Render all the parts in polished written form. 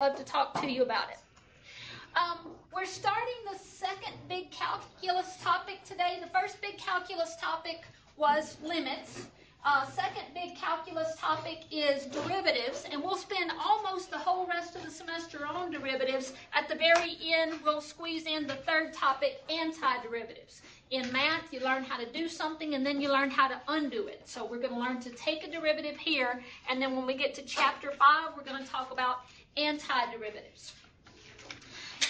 Love to talk to you about it. We're starting the second big calculus topic today. The first big calculus topic was limits. Second big calculus topic is derivatives, and we'll spend almost the whole rest of the semester on derivatives. At the very end, we'll squeeze in the third topic, antiderivatives. In math, you learn how to do something, and then you learn how to undo it. So we're going to learn to take a derivative here, and then when we get to chapter 5, we're going to talk about antiderivatives.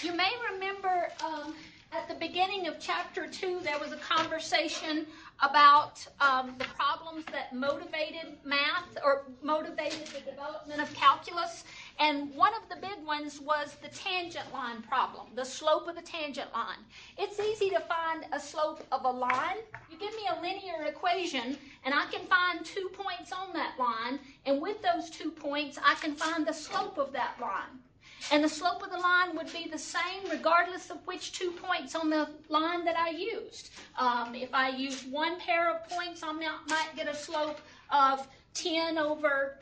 You may remember at the beginning of chapter 2, there was a conversation about the problems that motivated math or motivated the development of calculus. And one of the big ones was the tangent line problem, the slope of the tangent line. It's easy to find a slope of a line. You give me a linear equation, and I can find 2 points on that line. And with those 2 points, I can find the slope of that line. And the slope of the line would be the same regardless of which 2 points on the line that I used. If I use one pair of points, I might get a slope of 10 over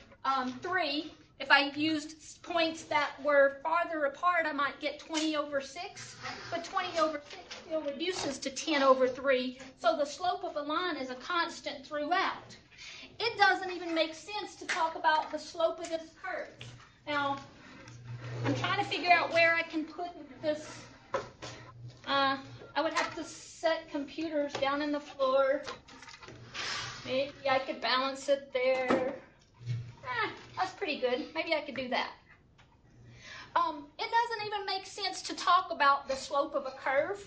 3. If I used points that were farther apart, I might get 20 over 6. But 20 over 6 still reduces to 10 over 3. So the slope of a line is a constant throughout. It doesn't even make sense to talk about the slope of this curve. Now, I'm trying to figure out where I can put this. I would have to set computers down in the floor. Maybe I could balance it there. That's pretty good. Maybe I could do that. It doesn't even make sense to talk about the slope of a curve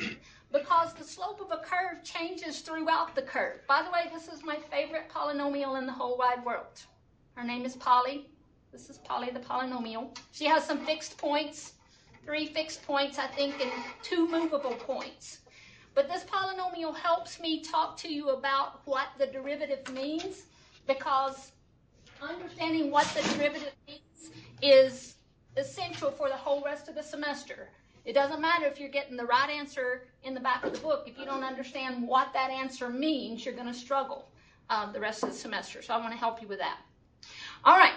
because the slope of a curve changes throughout the curve. By the way, this is my favorite polynomial in the whole wide world. Her name is Polly. This is Polly the polynomial. She has some fixed points, 3 fixed points, I think, and 2 movable points. But this polynomial helps me talk to you about what the derivative means, because understanding what the derivative means is essential for the whole rest of the semester. It doesn't matter if you're getting the right answer in the back of the book. If you don't understand what that answer means, you're going to struggle the rest of the semester. So I want to help you with that. All right.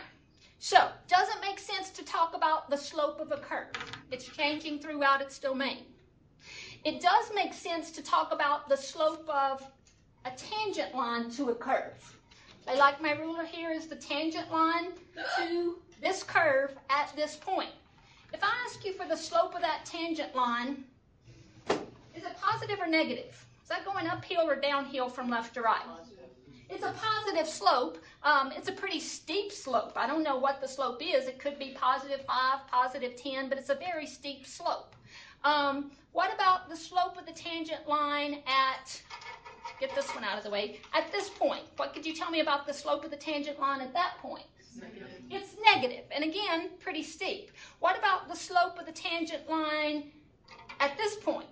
So, does it make sense to talk about the slope of a curve? It's changing throughout its domain. It does make sense to talk about the slope of a tangent line to a curve. I like my ruler here is the tangent line to this curve at this point. If I ask you for the slope of that tangent line, is it positive or negative? Is that going uphill or downhill from left to right? It's a positive slope. It's a pretty steep slope. I don't know what the slope is. It could be positive 5, positive 10, but it's a very steep slope. What about the slope of the tangent line at, get this one out of the way, at this point? What could you tell me about the slope of the tangent line at that point? It's negative, and again, pretty steep. What about the slope of the tangent line at this point?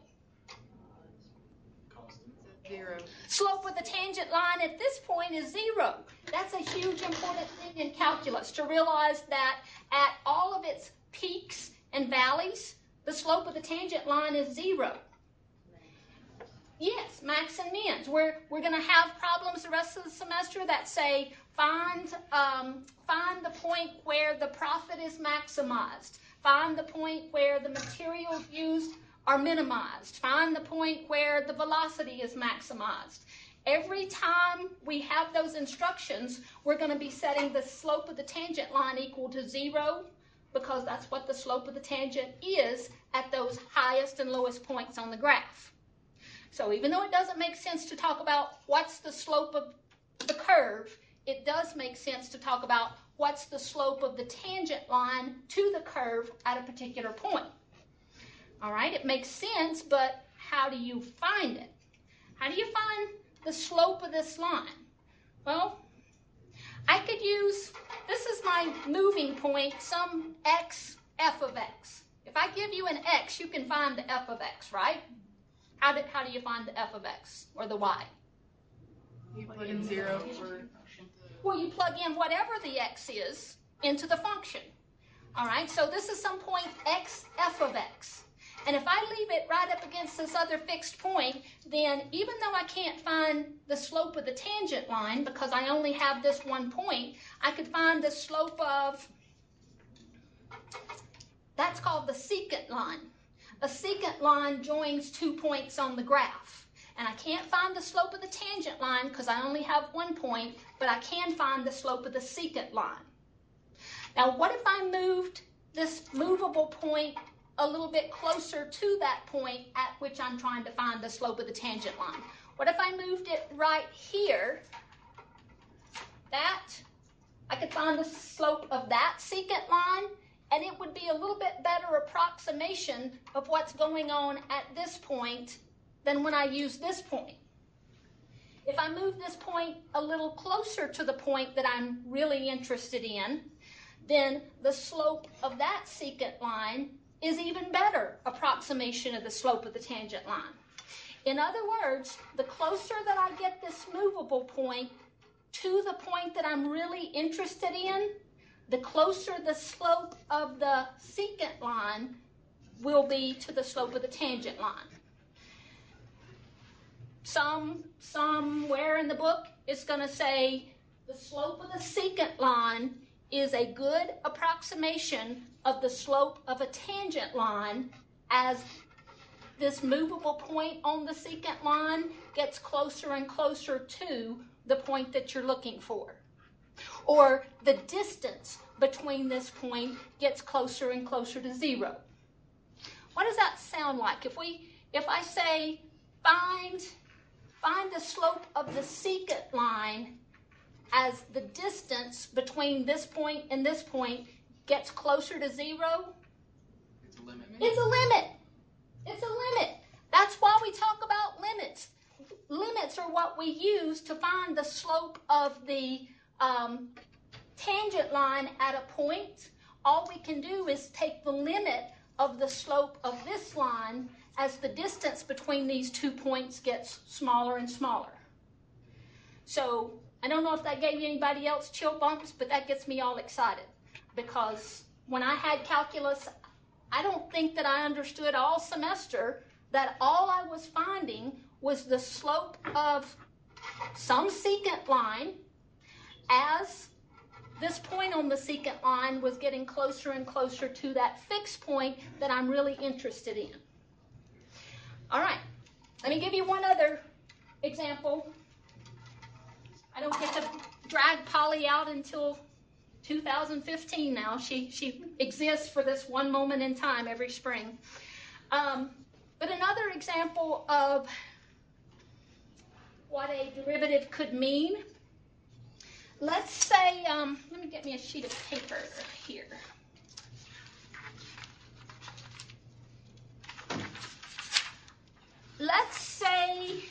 0. Slope of the tangent line at this point is 0. That's a huge important thing in calculus, to realize that at all of its peaks and valleys, the slope of the tangent line is 0. Yes, max and mins. We're going to have problems the rest of the semester that say find the point where the profit is maximized. Find the point where the materials used are minimized. Find the point where the velocity is maximized. Every time we have those instructions, we're going to be setting the slope of the tangent line equal to 0, because that's what the slope of the tangent is at those highest and lowest points on the graph. So even though it doesn't make sense to talk about what's the slope of the curve, it does make sense to talk about what's the slope of the tangent line to the curve at a particular point. All right, it makes sense, but how do you find it? How do you find the slope of this line? Well, I could use, this is my moving point, some x, f of x. If I give you an x, you can find the f of x, right? How do you find the f of x or the y? You put in 0 for... Well, you plug in whatever the x is into the function. All right, so this is some point x, f of x. And if I leave it right up against this other fixed point, then even though I can't find the slope of the tangent line because I only have this one point, I could find the slope of called the secant line. A secant line joins 2 points on the graph. And I can't find the slope of the tangent line because I only have 1 point, but I can find the slope of the secant line. Now, what if I moved this movable point a little bit closer to that point at which I'm trying to find the slope of the tangent line? What if I moved it right here? I could find the slope of that secant line, and it would be a little bit better approximation of what's going on at this point than when I use this point. If I move this point a little closer to the point that I'm really interested in, then the slope of that secant line is even better approximation of the slope of the tangent line. In other words, the closer that I get this movable point to the point that I'm really interested in, the closer the slope of the secant line will be to the slope of the tangent line. Somewhere in the book, it's going to say the slope of the secant line is a good approximation of the slope of a tangent line as this movable point on the secant line gets closer and closer to the point that you're looking for. Or the distance between this point gets closer and closer to 0. What does that sound like? If I say find the slope of the secant line as the distance between this point and this point gets closer to 0, It's a limit. it's a limit. It's a limit. That's why we talk about limits. Limits are what we use to find the slope of the tangent line at a point. All we can do is take the limit of the slope of this line as the distance between these 2 points gets smaller and smaller. So I don't know if that gave anybody else chill bumps, but that gets me all excited because when I had calculus, I don't think that I understood all semester that all I was finding was the slope of some secant line as this point on the secant line was getting closer and closer to that fixed point that I'm really interested in. All right, let me give you one other example. I don't get to drag Polly out until 2015 now. She exists for this one moment in time every spring. But another example of what a derivative could mean. Let's say, let me get me a sheet of paper here. Let's say,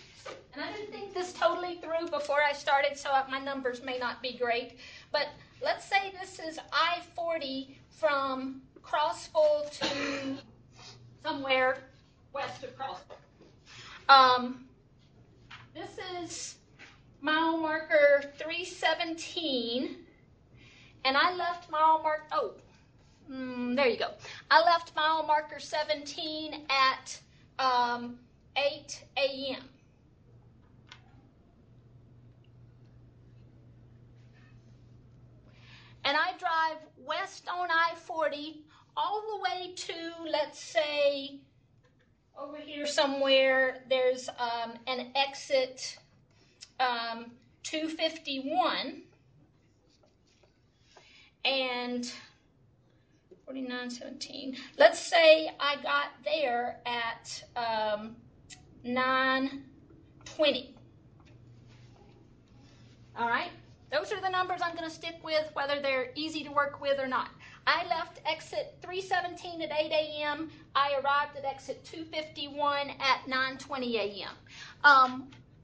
and I didn't think this totally through before I started, so my numbers may not be great, but let's say this is I-40 from Crossville to somewhere west of Crossville. This is mile marker 317, and I left mile marker, there you go. I left mile marker 17 at 8 a.m. And I drive west on I-40 all the way to, let's say, over here somewhere, there's an exit 251 and 4917. Let's say I got there at 9:20. All right, those are the numbers I'm going to stick with, whether they're easy to work with or not. I left exit 317 at 8 a.m. I arrived at exit 251 at 9:20 a.m.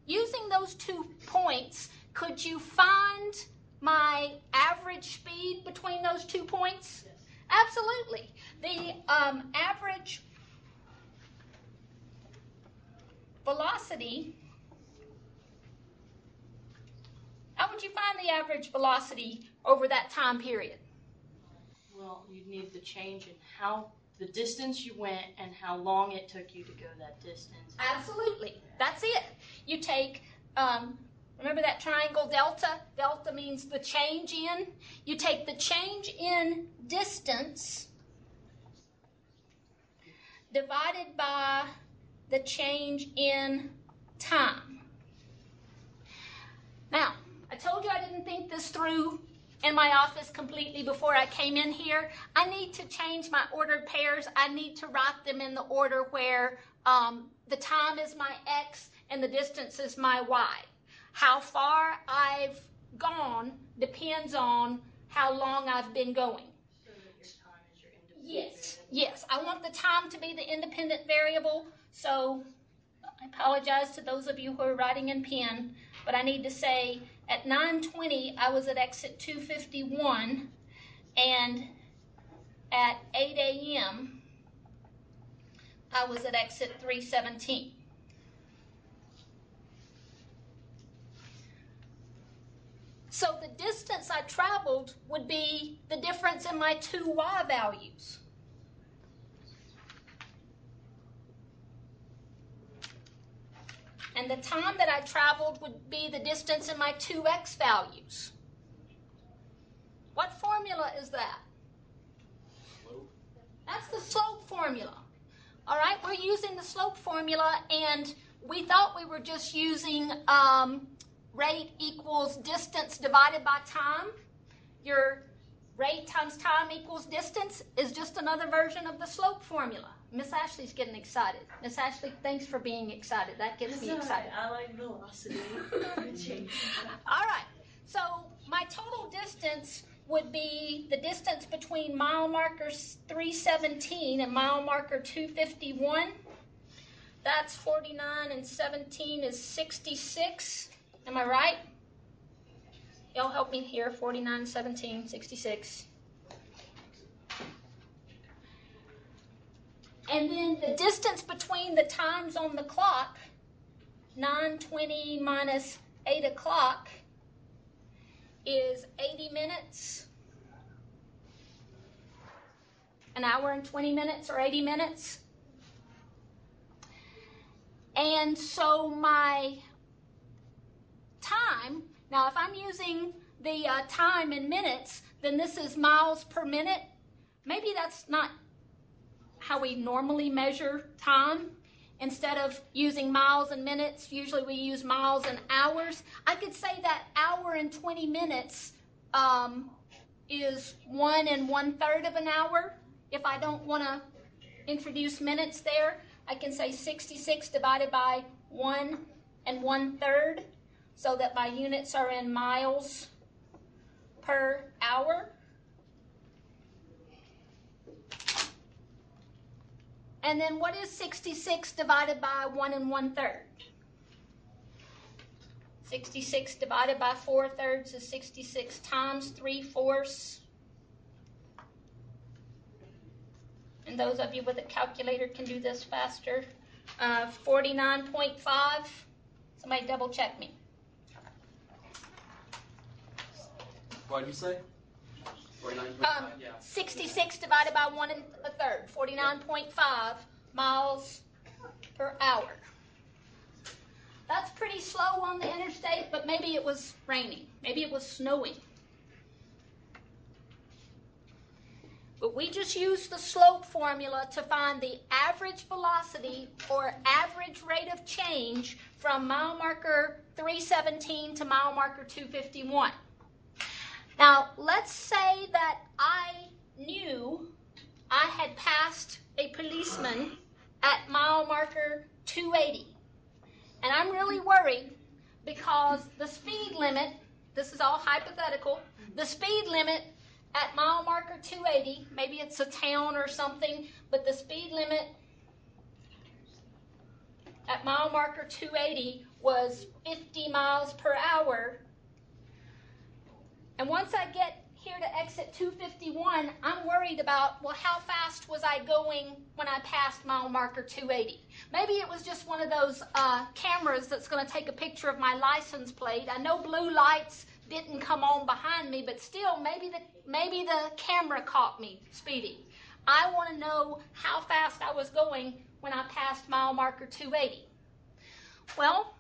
Using those 2 points, could you find my average speed between those 2 points? Yes. Absolutely. The average velocity, how would you find the average velocity over that time period? Well, you'd need the change in how the distance you went and how long it took you to go that distance. Absolutely. That's it. You take, remember that triangle delta? Delta means the change in. You take the change in distance divided by the change in time. Now, I told you I didn't think this through in my office completely before I came in here. I need to change my ordered pairs. I need to write them in the order where the time is my x and the distance is my y. How far I've gone depends on how long I've been going. So that your time is your independent variable. Yes. I want the time to be the independent variable. So I apologize to those of you who are writing in pen, but I need to say at 9:20 I was at exit 251, and at 8 a.m. I was at exit 317. So the distance I traveled would be the difference in my two y values. And the time that I traveled would be the distance in my two x values. What formula is that? Slope. That's the slope formula. All right, we're using the slope formula, and we thought we were just using rate equals distance divided by time. Your rate times time equals distance is just another version of the slope formula. Miss Ashley's getting excited. Miss Ashley, thanks for being excited. That gets me excited. I like velocity. All right, so my total distance would be the distance between mile marker 317 and mile marker 251. That's 49 and 17 is 66. Am I right? Y'all help me here. 49, 17, 66. And then the distance between the times on the clock, 9:20 minus 8 o'clock, is 80 minutes. An hour and 20 minutes or 80 minutes. And so my time, now if I'm using the time in minutes, then this is miles per minute. Maybe that's not how we normally measure time. Instead of using miles and minutes, usually we use miles and hours. I could say that hour and 20 minutes is 1 1/3 of an hour. If I don't want to introduce minutes there, I can say 66 divided by 1 1/3, so that my units are in miles per hour. And then what is 66 divided by 1 1/3? 66 divided by 4/3 is 66 times 3/4. And those of you with a calculator can do this faster. 49.5. Somebody double check me. What did you say? 49.5, yeah. 66 divided by 1 1/3, 49.5 miles per hour. That's pretty slow on the interstate, but maybe it was raining. Maybe it was snowing. But we just used the slope formula to find the average velocity or average rate of change from mile marker 317 to mile marker 251. Now, let's say that I knew I had passed a policeman at mile marker 280. And I'm really worried because the speed limit, this is all hypothetical, the speed limit at mile marker 280, maybe it's a town or something, but the speed limit at mile marker 280 was 50 miles per hour. And once I get here to exit 251, I'm worried about, well, how fast was I going when I passed mile marker 280? Maybe it was just one of those cameras that's going to take a picture of my license plate. I know blue lights didn't come on behind me, but still, maybe the camera caught me speeding. I want to know how fast I was going when I passed mile marker 280. Well,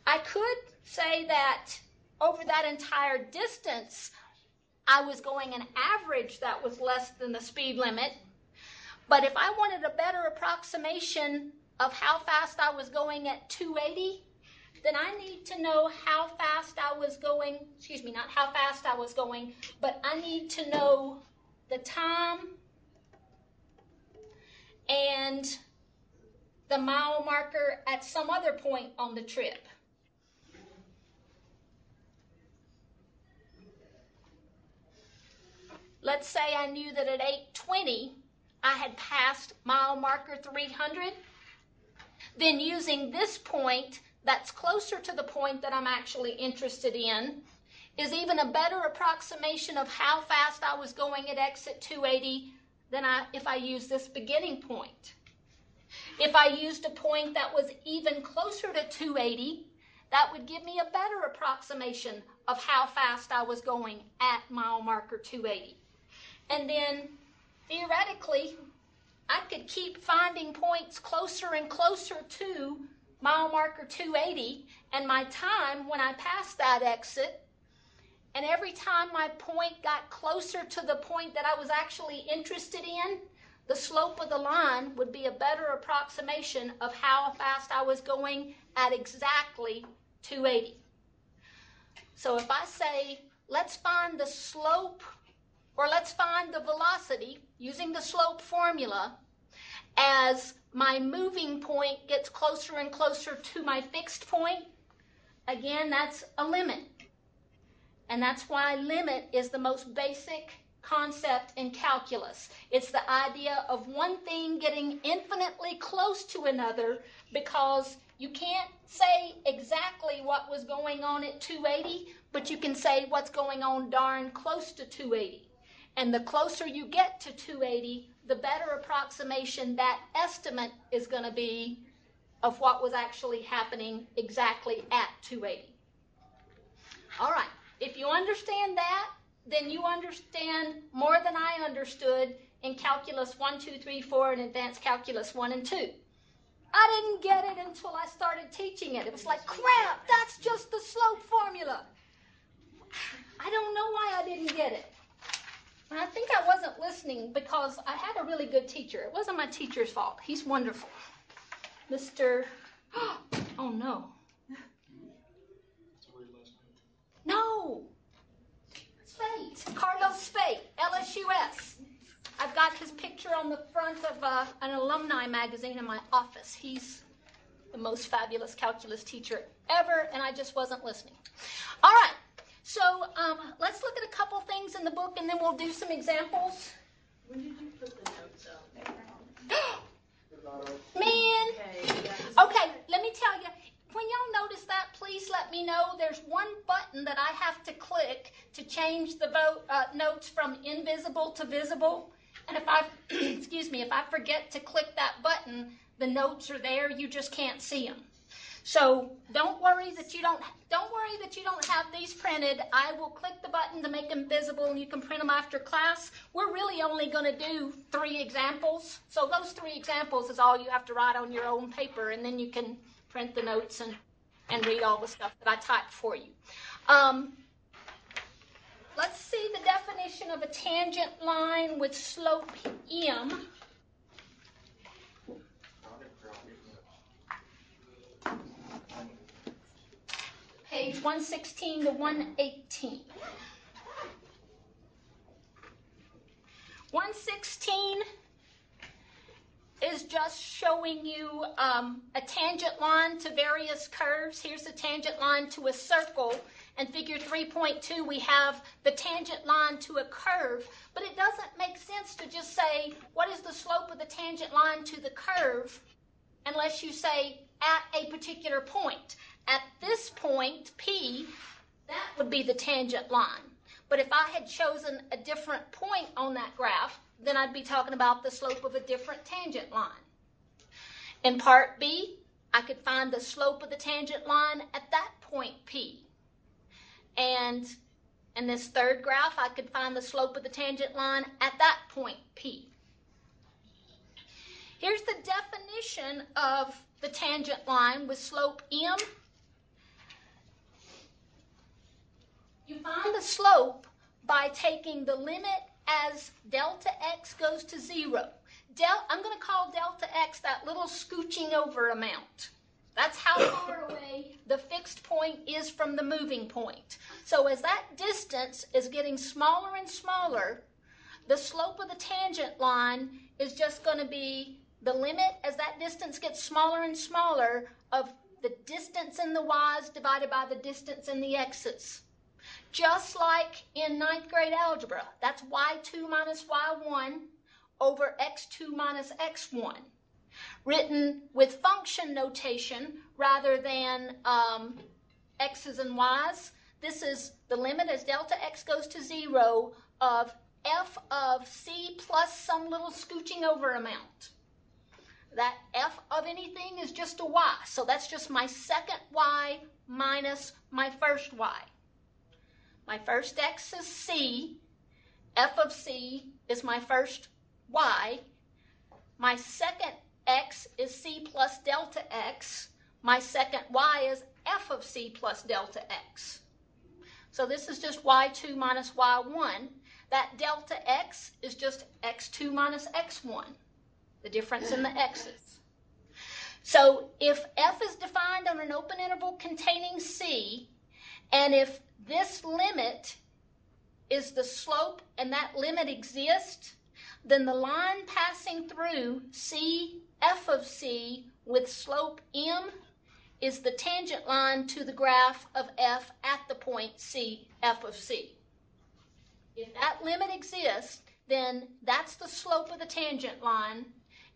I could say that over that entire distance, I was going an average that was less than the speed limit. But if I wanted a better approximation of how fast I was going at 280, then I need to know how fast I was going, not how fast I was going, but I need to know the time and the mile marker at some other point on the trip. Let's say I knew that at 8:20 I had passed mile marker 300. Then using this point that's closer to the point that I'm actually interested in is even a better approximation of how fast I was going at exit 280 than if I use this beginning point. If I used a point that was even closer to 280, that would give me a better approximation of how fast I was going at mile marker 280. And then, theoretically, I could keep finding points closer and closer to mile marker 280 and my time when I passed that exit. And every time my point got closer to the point that I was actually interested in, the slope of the line would be a better approximation of how fast I was going at exactly 280. So if I say, let's find the slope, or let's find the velocity using the slope formula as my moving point gets closer and closer to my fixed point, again, that's a limit. And that's why limit is the most basic concept in calculus. It's the idea of one thing getting infinitely close to another because you can't say exactly what was going on at 280, but you can say what's going on darn close to 280. And the closer you get to 280, the better approximation that estimate is going to be of what was actually happening exactly at 280. All right, if you understand that, then you understand more than I understood in Calculus 1, 2, 3, 4, and Advanced Calculus 1 and 2. I didn't get it until I started teaching it. It was like, crap, that's just the slope formula. I don't know why I didn't get it. I think I wasn't listening because I had a really good teacher. It wasn't my teacher's fault. He's wonderful. Mr. Oh, no. No. Spate. Carlos Spate, LSUS. I've got his picture on the front of an alumni magazine in my office. He's the most fabulous calculus teacher ever, and I just wasn't listening. All right. So let's look at a couple things in the book, and then we'll do some examples. When did you put the notes up? Man. Okay, let me tell you. When y'all notice that, please let me know. There's one button that I have to click to change the notes from invisible to visible. And if I, if I forget to click that button, the notes are there. You just can't see them. So don't worry that you don't have these printed. I will click the button to make them visible, and you can print them after class. We're really only going to do 3 examples. So those 3 examples is all you have to write on your own paper, and then you can print the notes and read all the stuff that I typed for you. Let's see the definition of a tangent line with slope m. Page 116 to 118. 116 is just showing you a tangent line to various curves. Here's the tangent line to a circle. And figure 3.2, we have the tangent line to a curve. But it doesn't make sense to just say, what is the slope of the tangent line to the curve, unless you say, at a particular point. At this point, P, that would be the tangent line. But if I had chosen a different point on that graph, then I'd be talking about the slope of a different tangent line. In part B, I could find the slope of the tangent line at that point P. And in this third graph, I could find the slope of the tangent line at that point P. Here's the definition of the tangent line with slope M. You find the slope by taking the limit as delta x goes to 0. I'm going to call delta x that little scooching over amount. That's how far away the fixed point is from the moving point. So as that distance is getting smaller and smaller, the slope of the tangent line is just going to be the limit as that distance gets smaller and smaller of the distance in the y's divided by the distance in the x's. Just like in 9th grade algebra, that's y2 minus y1 over x2 minus x1. Written with function notation rather than x's and y's. This is the limit as delta x goes to 0 of f of c plus some little scooching over amount. That f of anything is just a y, so that's just my second y minus my first y. My first x is c, f of c is my first y. My second x is c plus delta x. My second y is f of c plus delta x. So this is just y2 minus y1. That delta x is just x2 minus x1, the difference in the x's. So if f is defined on an open interval containing c, and if this limit is the slope and that limit exists, then the line passing through c, f of c with slope m is the tangent line to the graph of f at the point c, f of c. If that limit exists, then that's the slope of the tangent line,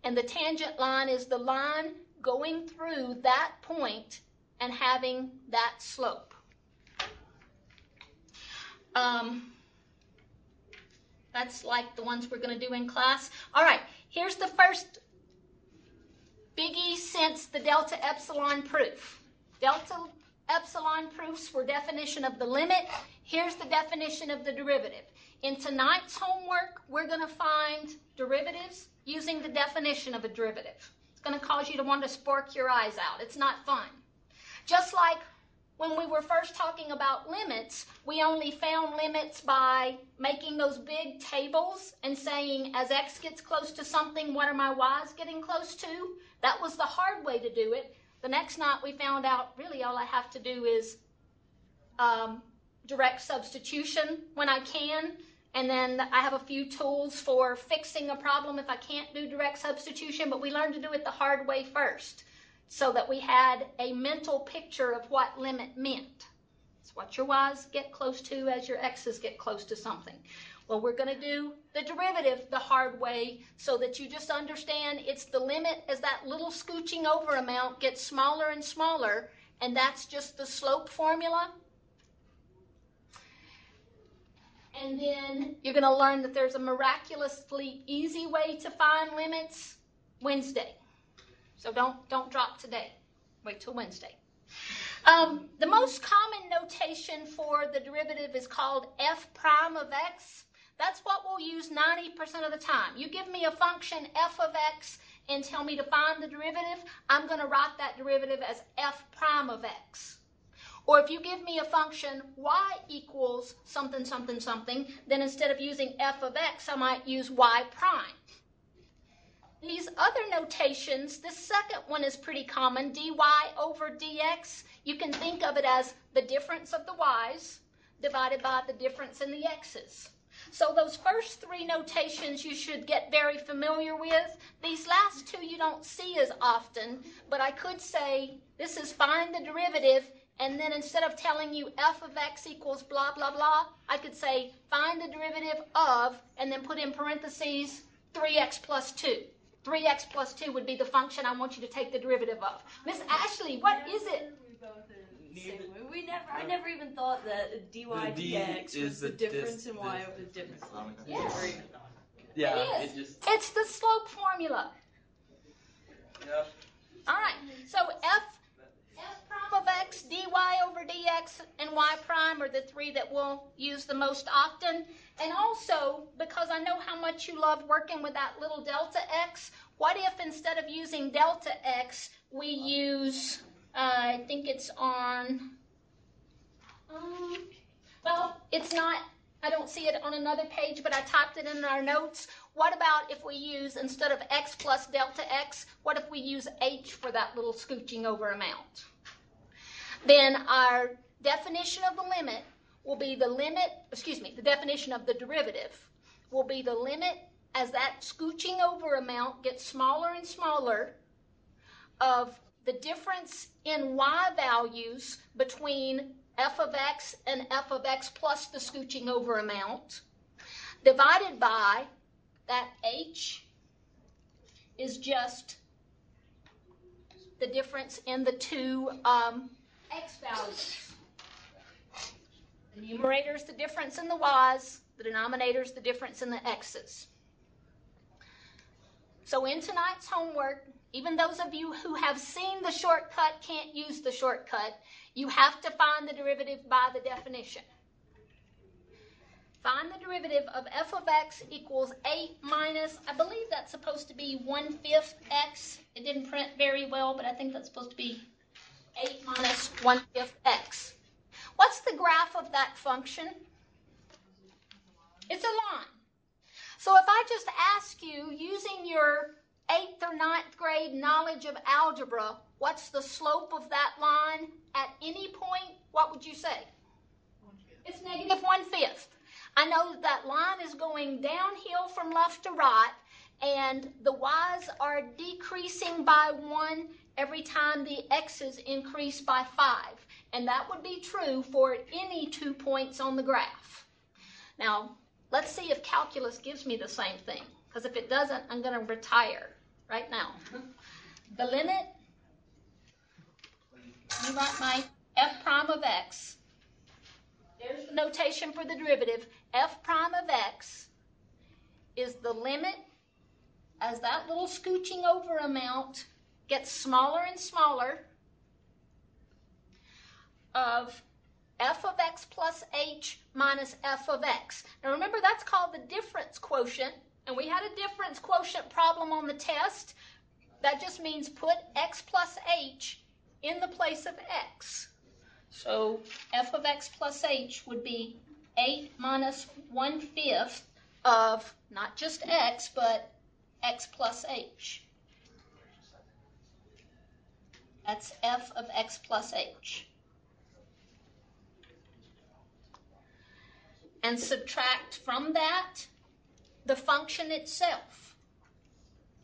and the tangent line is the line going through that point and having that slope. That's like the ones we're going to do in class. All right, here's the first biggie since the delta epsilon proof. Delta epsilon proofs were definition of the limit. Here's the definition of the derivative. In tonight's homework, we're going to find derivatives using the definition of a derivative. It's going to cause you to want to spark your eyes out. It's not fun. Just like when we were first talking about limits, we only found limits by making those big tables and saying, as x gets close to something, what are my y's getting close to? That was the hard way to do it. The next night we found out, really all I have to do is direct substitution when I can, and then I have a few tools for fixing a problem if I can't do direct substitution, but we learned to do it the hard way first, so that we had a mental picture of what limit meant. It's what your y's get close to as your x's get close to something. Well, we're going to do the derivative the hard way so that you just understand it's the limit as that little scooching over amount gets smaller and smaller, and that's just the slope formula. And then you're going to learn that there's a miraculously easy way to find limits Wednesday. So don't drop today. Wait till Wednesday. The most common notation for the derivative is called f prime of x. That's what we'll use 90% of the time. You give me a function f of x and tell me to find the derivative, I'm going to write that derivative as f prime of x. Or if you give me a function y equals something, something, something, then instead of using f of x, I might use y prime. These other notations, this second one is pretty common, dy over dx. You can think of it as the difference of the y's divided by the difference in the x's. So those first three notations you should get very familiar with. These last two you don't see as often, but I could say this is find the derivative, and then instead of telling you f of x equals blah, blah, blah, I could say find the derivative of, and then put in parentheses 3x plus 2. 3x plus 2 would be the function I want you to take the derivative of. Miss Ashley, what is it? I never even thought that dy dx was the difference in y over the difference in x. Yes. Yeah, it is. It's the slope formula. Yep. All right, so f prime of x, dy over dx, and y prime are the three that we'll use the most often. And also, because I know how much you love working with that little delta x, what if instead of using delta x, we use, I think it's on, well, it's not, I don't see it on another page, but I typed it in our notes. what about if we use, instead of x plus delta x, what if we use h for that little scooching over amount? Then our definition of the limit will be the definition of the derivative will be the limit as that scooching over amount gets smaller and smaller of the difference in y values between f of x and f of x plus the scooching over amount, divided by that h is just the difference in the two x values. The numerator is the difference in the y's, the denominator is the difference in the x's. So in tonight's homework, even those of you who have seen the shortcut can't use the shortcut. You have to find the derivative by the definition. Find the derivative of f of x equals 8 minus, I believe that's supposed to be 1/5 x. It didn't print very well, but I think that's supposed to be 8 minus 1/5 x. What's the graph of that function? It's a line. So if I just ask you, using your 8th or 9th grade knowledge of algebra, what's the slope of that line at any point, what would you say? It's negative 1/5. I know that line is going downhill from left to right, and the y's are decreasing by 1 every time the x's increase by 5. And that would be true for any 2 points on the graph. Now, let's see if calculus gives me the same thing, because if it doesn't, I'm going to retire right now. The limit, you write my f prime of x. There's the notation for the derivative. F prime of x is the limit as that little scooching over amount gets smaller and smaller of f of x plus h minus f of x. Now remember, that's called the difference quotient, and we had a difference quotient problem on the test. That just means put x plus h in the place of x. So f of x plus h would be 8 minus 1/5 of not just x, but x plus h. That's f of x plus h. And subtract from that the function itself,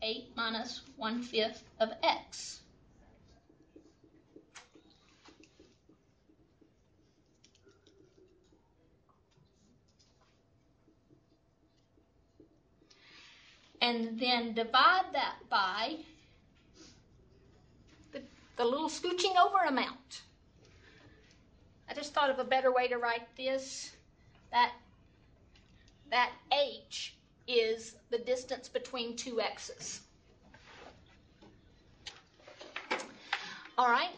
8 minus 1/5 of x. And then divide that by the little scooching over amount. I just thought of a better way to write this. That h is the distance between two x's. All right.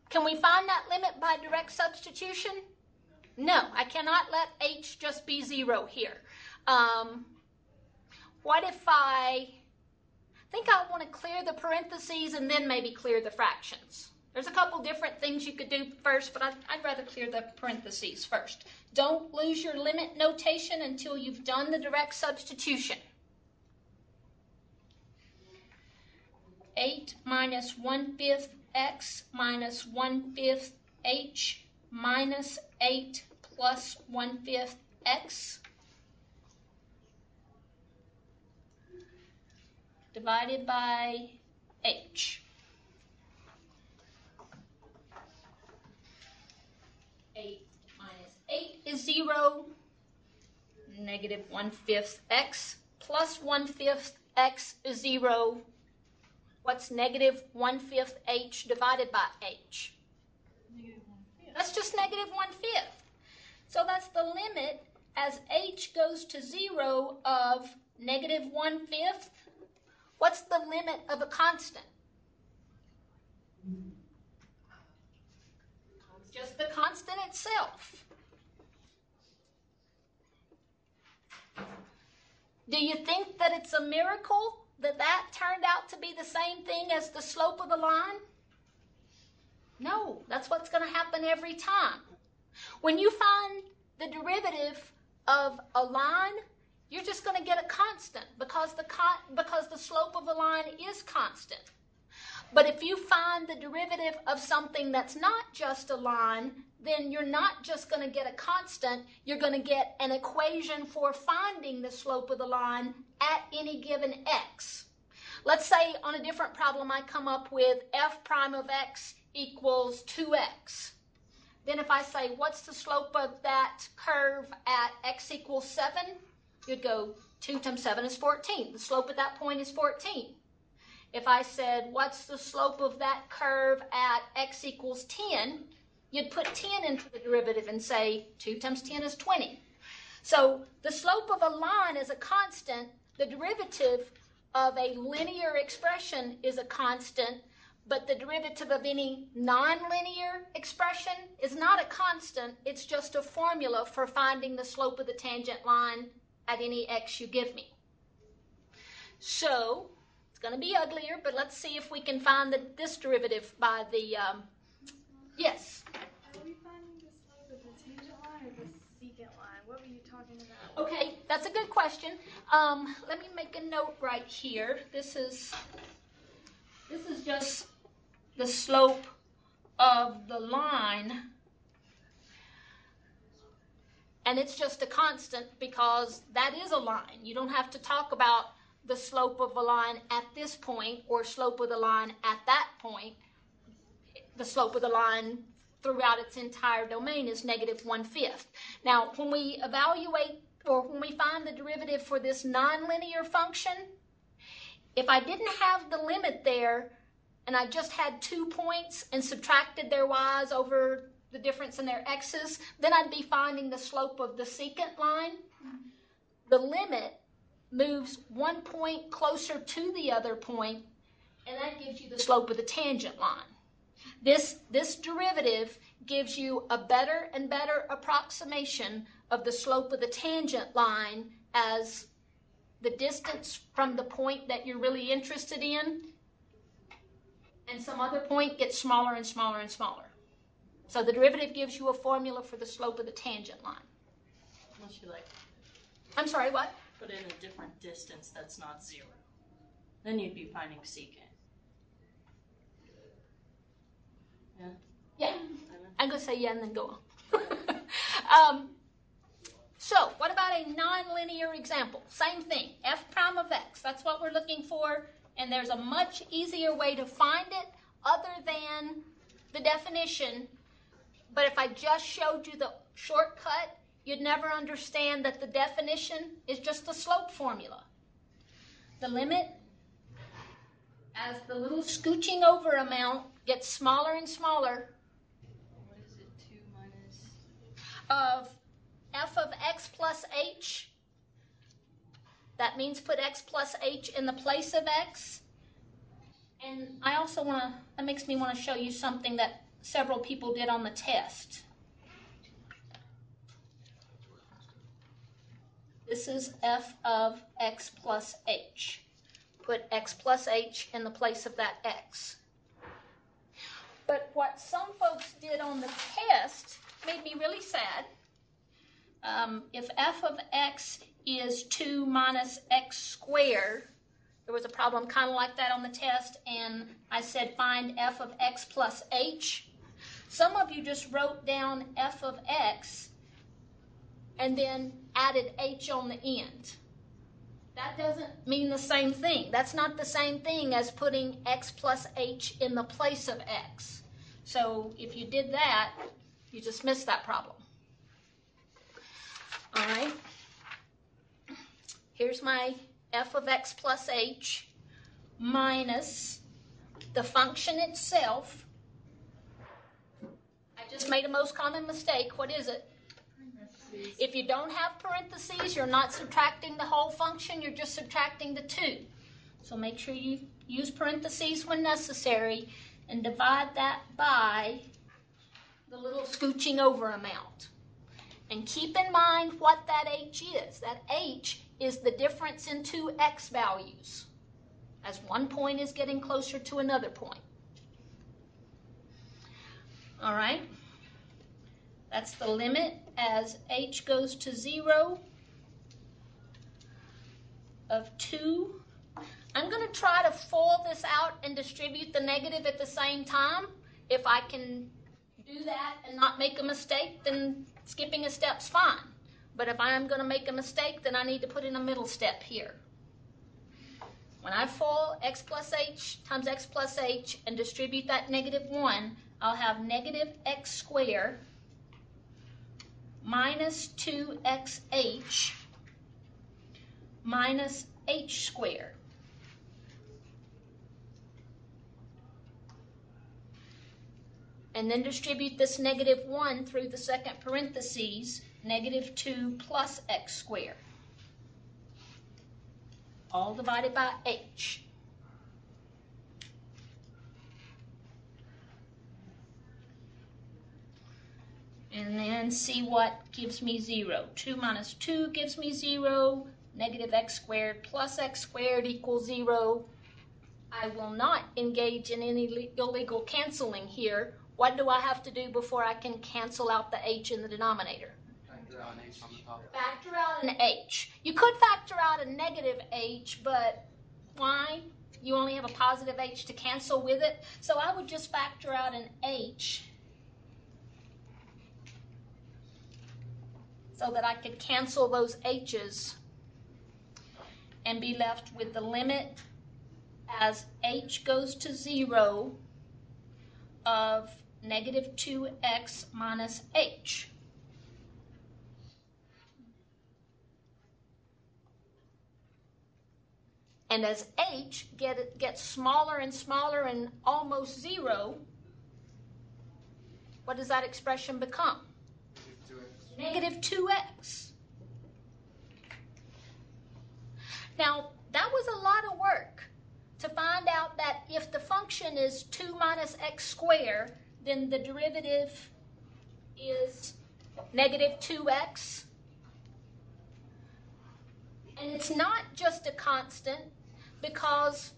Can we find that limit by direct substitution? No, I cannot let h just be 0 here. What if I think I want to clear the parentheses and then maybe clear the fractions? There's a couple different things you could do first, but I'd rather clear the parentheses first. Don't lose your limit notation until you've done the direct substitution. 8 minus 1/5 x minus 1/5 h minus 8 plus 1/5 x divided by h. 8 minus 8 is 0. Negative 1/5 x plus 1/5 x is 0. What's negative 1/5 h divided by h? That's just negative 1/5. So that's the limit as h goes to 0 of negative 1/5. What's the limit of a constant? Just the constant itself. Do you think that it's a miracle that that turned out to be the same thing as the slope of the line? No, that's what's going to happen every time. When you find the derivative of a line, you're just going to get a constant because the slope of a line is constant. But if you find the derivative of something that's not just a line, then you're not just going to get a constant, you're going to get an equation for finding the slope of the line at any given x. Let's say on a different problem I come up with f prime of x equals 2x. Then if I say, what's the slope of that curve at x equals 7? You'd go, 2 times 7 is 14. The slope at that point is 14. If I said, what's the slope of that curve at x equals 10? You'd put 10 into the derivative and say, 2 times 10 is 20. So the slope of a line is a constant. The derivative of a linear expression is a constant, but the derivative of any nonlinear expression is not a constant. It's just a formula for finding the slope of the tangent line at any x you give me. So it's going to be uglier, but let's see if we can find this derivative by the, yes? Are we finding the slope of the tangent line or the secant line? What were you talking about? Okay, that's a good question. Let me make a note right here. This is just the slope of the line, and it's just a constant because that is a line. You don't have to talk about the slope of a line at this point or slope of the line at that point. The slope of the line throughout its entire domain is -1/5. Now, when we evaluate or when we find the derivative for this nonlinear function, if I didn't have the limit there and I just had 2 points and subtracted their y's over the difference in their x's, then I'd be finding the slope of the secant line. The limit moves 1 point closer to the other point, and that gives you the slope of the tangent line. This derivative gives you a better and better approximation of the slope of the tangent line as the distance from the point that you're really interested in and some other point gets smaller and smaller and smaller. So the derivative gives you a formula for the slope of the tangent line. Unless you I'm sorry, what? put in a different distance that's not 0. Then you'd be finding secant. Yeah? Yeah. I'm going to say yeah and then go on. So what about a nonlinear example? Same thing, f prime of x. That's what we're looking for, and there's a much easier way to find it other than the definition. But if I just showed you the shortcut, you'd never understand that the definition is just the slope formula. The limit, as the little scooching over amount gets smaller and smaller, What is it, 2 minus? of f of x plus h. That means put x plus h in the place of x. And I also that makes me want to show you something that several people did on the test. This is f of x plus h. Put x plus h in the place of that x. But what some folks did on the test made me really sad. If f of x is 2 minus x squared, there was a problem kind of like that on the test, and I said find f of x plus h. Some of you just wrote down f of x and then added h on the end. That doesn't mean the same thing. That's not the same thing as putting x plus h in the place of x. So if you did that, you just missed that problem. All right. Here's my f of x plus h minus the function itself. I just made a most common mistake. What is it? If you don't have parentheses, you're not subtracting the whole function, you're just subtracting the 2. So make sure you use parentheses when necessary and divide that by the little scooching over amount. And keep in mind what that h is. That h is the difference in 2 x values, as one point is getting closer to another point. All right? That's the limit as h goes to 0 of 2. I'm going to try to FOIL this out and distribute the negative at the same time. If I can do that and not make a mistake, then skipping a step's fine. But if I am going to make a mistake, then I need to put in a middle step here. When I FOIL x plus h times x plus h and distribute that negative 1, I'll have negative x squared minus 2xh minus h squared. And then distribute this negative 1 through the second parentheses, negative 2 plus x squared. All divided by h. And then see what gives me 0. 2 minus 2 gives me 0. Negative x squared plus x squared equals 0. I will not engage in any illegal canceling here. What do I have to do before I can cancel out the h in the denominator? Factor out an h on the top. Factor out an h. You could factor out a negative h, but why? You only have a positive h to cancel with it. So I would just factor out an h so that I could cancel those h's and be left with the limit as h goes to 0 of negative 2x minus h. And as h gets smaller and smaller and almost 0, what does that expression become? Negative 2x. Now, that was a lot of work to find out that if the function is 2 minus x squared, then the derivative is negative 2x. And it's not just a constant, because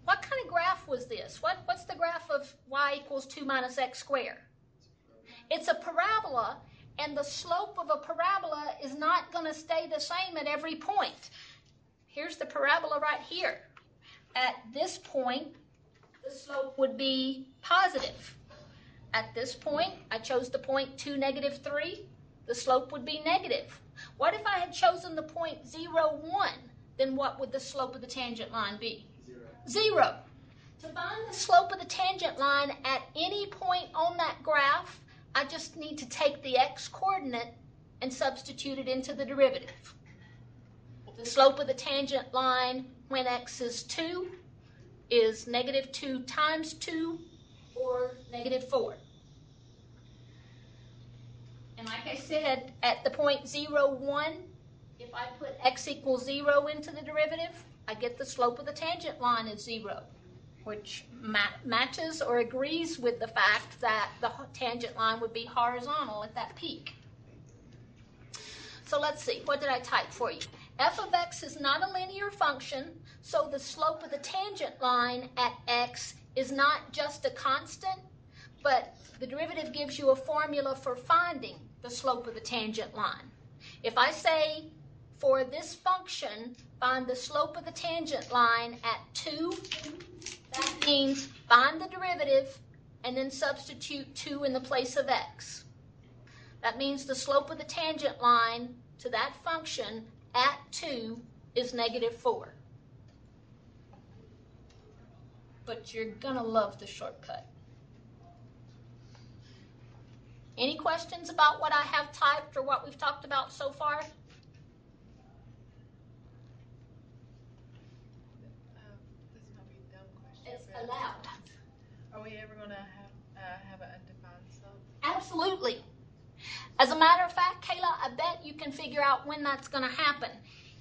what kind of graph was this? What's the graph of y equals 2 minus x squared? It's a parabola, and the slope of a parabola is not going to stay the same at every point. Here's the parabola right here. At this point, the slope would be positive. At this point, I chose the point 2, negative 3. The slope would be negative. What if I had chosen the point 0, 1? Then what would the slope of the tangent line be? 0. To find the slope of the tangent line at any point on that graph, I just need to take the x-coordinate and substitute it into the derivative. The slope of the tangent line when x is 2 is negative 2 times 2, or negative 4. And like I said, at the point 0, 1, if I put x equals 0 into the derivative, I get the slope of the tangent line is 0, which matches or agrees with the fact that the tangent line would be horizontal at that peak. So let's see, what did I type for you? F of x is not a linear function, so the slope of the tangent line at x is not just a constant, but the derivative gives you a formula for finding the slope of the tangent line. If I say, for this function, find the slope of the tangent line at 2, that means find the derivative and then substitute 2 in the place of x. That means the slope of the tangent line to that function at 2 is negative 4. But you're going to love the shortcut. Any questions about what I have typed or what we've talked about so far? This might be a dumb question. It's allowed. Are we ever going to have an undefined slope? Absolutely. As a matter of fact, Kayla, I bet you can figure out when that's going to happen.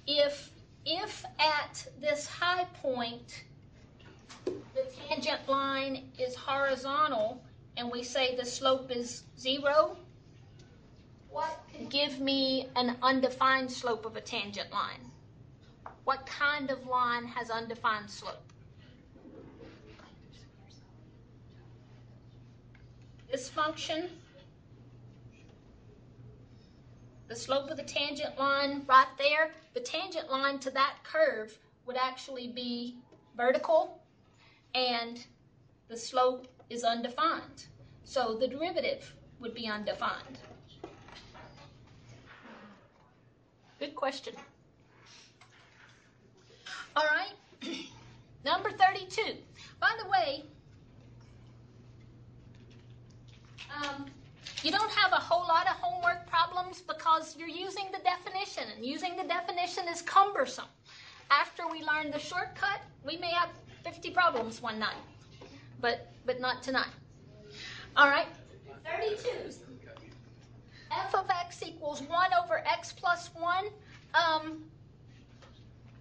If at this high point, the tangent line is horizontal, and we say the slope is 0, what could give me an undefined slope of a tangent line? What kind of line has undefined slope? This function, the slope of the tangent line right there, the tangent line to that curve would actually be vertical, and the slope is undefined. So the derivative would be undefined. Good question. All right, number 32. By the way, you don't have a whole lot of homework problems because you're using the definition, and using the definition is cumbersome. After we learn the shortcut, we may have 50 problems one night, but not tonight. All right, 32. F of x equals 1 over x plus 1.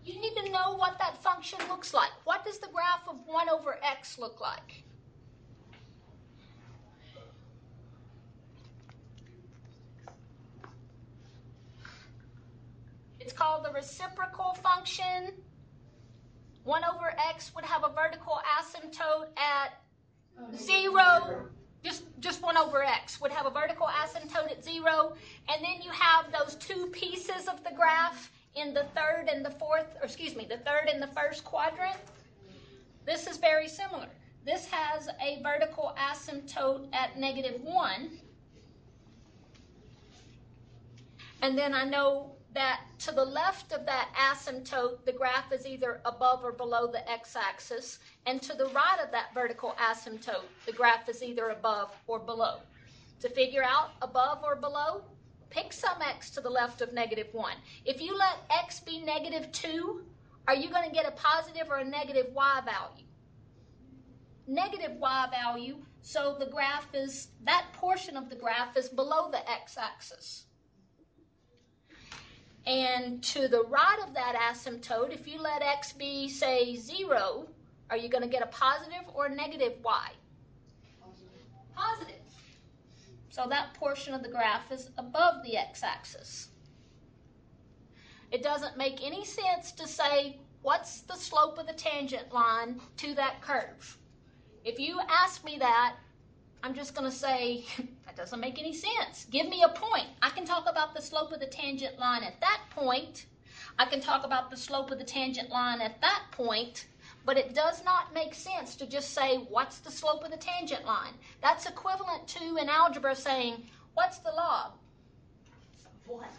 You need to know what that function looks like. What does the graph of 1 over x look like? It's called the reciprocal function. 1 over x would have a vertical asymptote at 0. Just 1 over x would have a vertical asymptote at 0. And then you have those two pieces of the graph in the third and the first quadrant. This is very similar. This has a vertical asymptote at -1. And then I know that to the left of that asymptote, the graph is either above or below the x-axis, and to the right of that vertical asymptote, the graph is either above or below. To figure out above or below, pick some x to the left of -1. If you let x be -2, are you going to get a positive or a negative y value? Negative y value, so the graph is, that portion of the graph is below the x-axis. And to the right of that asymptote, if you let x be, say, 0, are you going to get a positive or a negative y? Positive. So that portion of the graph is above the x-axis. It doesn't make any sense to say, what's the slope of the tangent line to that curve? If you ask me that, I'm just going to say, that doesn't make any sense. Give me a point. I can talk about the slope of the tangent line at that point. I can talk about the slope of the tangent line at that point, but it does not make sense to just say, what's the slope of the tangent line? That's equivalent to, in algebra, saying, what's the log? What?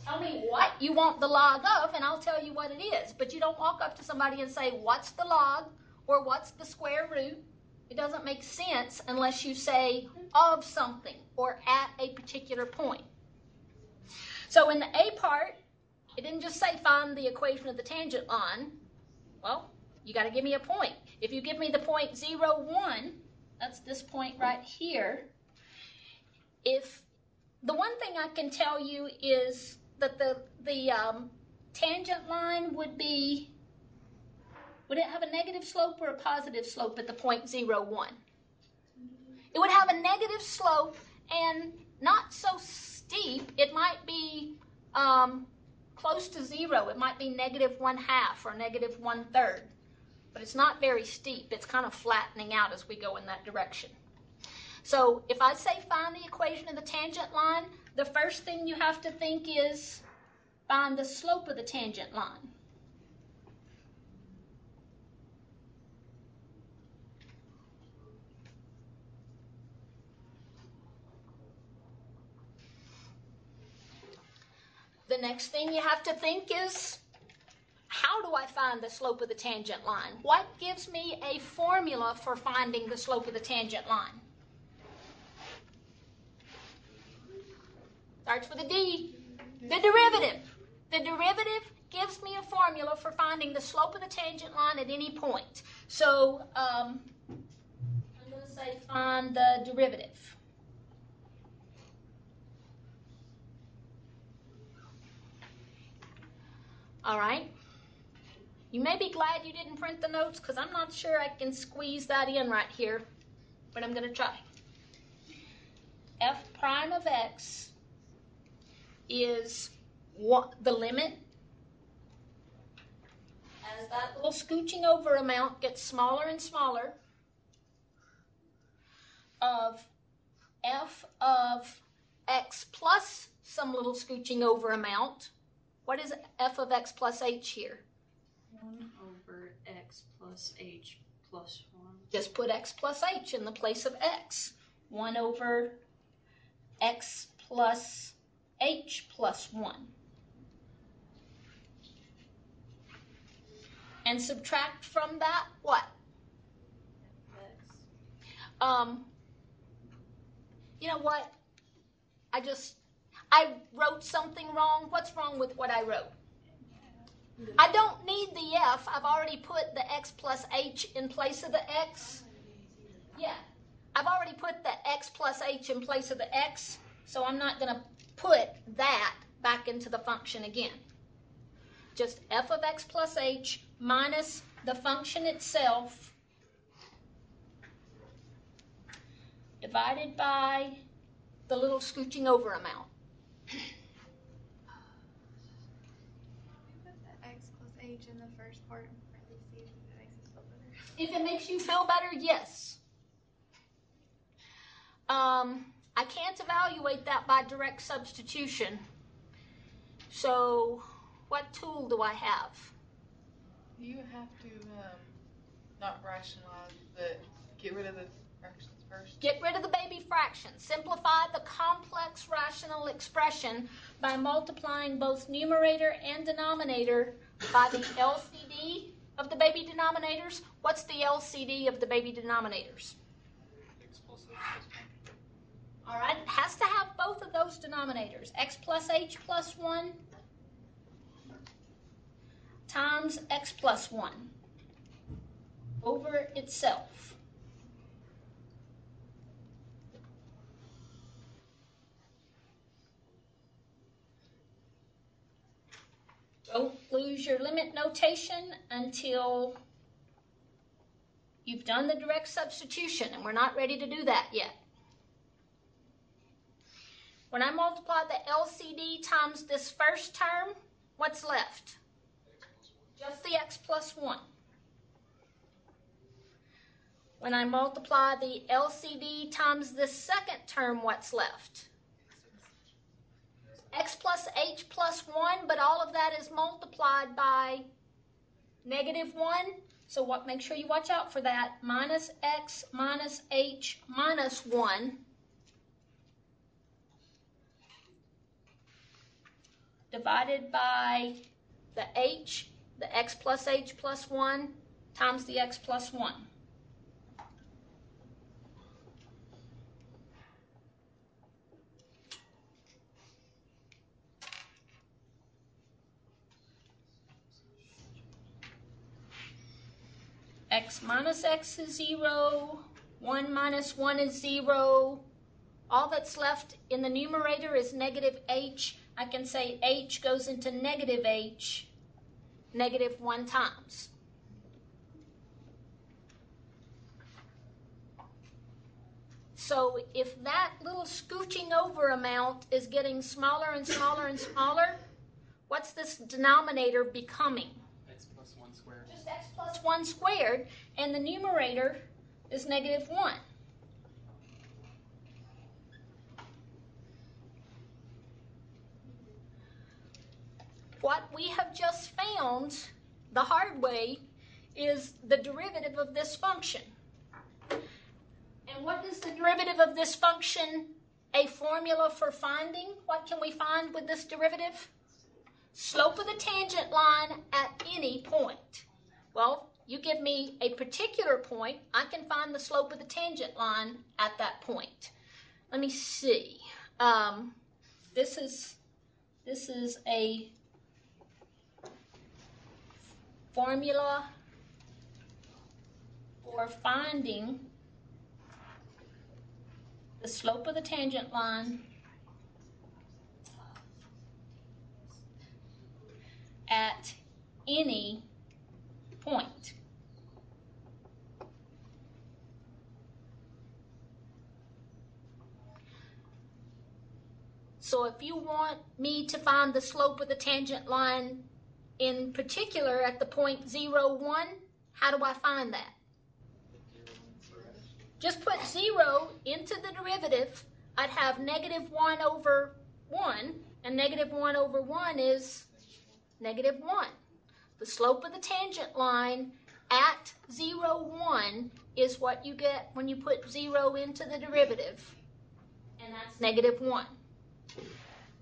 Tell me what you want the log of, and I'll tell you what it is. But you don't walk up to somebody and say, what's the log, or what's the square root? It doesn't make sense unless you say of something or at a particular point. So in the A part, it didn't just say find the equation of the tangent line. Well, you got to give me a point. If you give me the point 0, 1, that's this point right here. If the one thing I can tell you is that the tangent line would it have a negative slope or a positive slope at the point 0, 1? It would have a negative slope and not so steep. It might be close to 0. It might be -1/2 or -1/3. But it's not very steep. It's kind of flattening out as we go in that direction. So if I say find the equation of the tangent line, the first thing you have to think is find the slope of the tangent line. The next thing you have to think is, how do I find the slope of the tangent line? What gives me a formula for finding the slope of the tangent line? Starts with a D. The derivative. The derivative gives me a formula for finding the slope of the tangent line at any point. So I'm going to say find the derivative. All right. You may be glad you didn't print the notes because I'm not sure I can squeeze that in right here, but I'm going to try. F prime of x is the limit as that little scooching over amount gets smaller and smaller of f of x plus some little scooching over amount What is f of x plus h here? 1 over x plus h plus 1. Just put x plus h in the place of x. 1 over x plus h plus 1. And subtract from that what? X. You know what? I wrote something wrong. What's wrong with what I wrote? I don't need the f. I've already put the x plus h in place of the x. Yeah. I've already put the x plus h in place of the x, so I'm not going to put that back into the function again. Just f of x plus h minus the function itself divided by the little scooching over amount. We put the x plus h in the first part in parentheses if it makes us feel better. If it makes you feel better, yes. I can't evaluate that by direct substitution. So what tool do I have? You have to not rationalize, but get rid of the fractions first. Get rid of the baby fractions. Simplify the complex rational expression by multiplying both numerator and denominator by the LCD of the baby denominators. What's the LCD of the baby denominators? X plus h plus 1. All right, it has to have both of those denominators. X plus h plus 1 times x plus 1 over itself. Don't lose your limit notation until you've done the direct substitution, and we're not ready to do that yet. When I multiply the LCD times this first term, what's left? Just the x plus 1. When I multiply the LCD times this second term, what's left? X plus h plus 1, but all of that is multiplied by negative 1. So what? Make sure you watch out for that. Minus x minus h minus 1 divided by the h, the x plus h plus 1 times the x plus 1. X minus x is 0, 1 minus 1 is 0. All that's left in the numerator is negative h. I can say h goes into negative h, negative 1 times. So if that little scooching over amount is getting smaller and smaller and smaller, what's this denominator becoming? X plus 1 squared. Just x plus 1 squared, and the numerator is negative 1. What we have just found the hard way is the derivative of this function. And what is the derivative of this function a formula for finding? What can we find with this derivative? Slope of the tangent line at any point. Well, you give me a particular point, I can find the slope of the tangent line at that point. Let me see. This is a formula for finding the slope of the tangent line at any point. So if you want me to find the slope of the tangent line in particular at the point 0, 1, how do I find that? Just put 0 into the derivative. I'd have negative 1 over 1, and negative 1 over 1 is negative 1. The slope of the tangent line at 0, 1 is what you get when you put 0 into the derivative, and that's negative 1.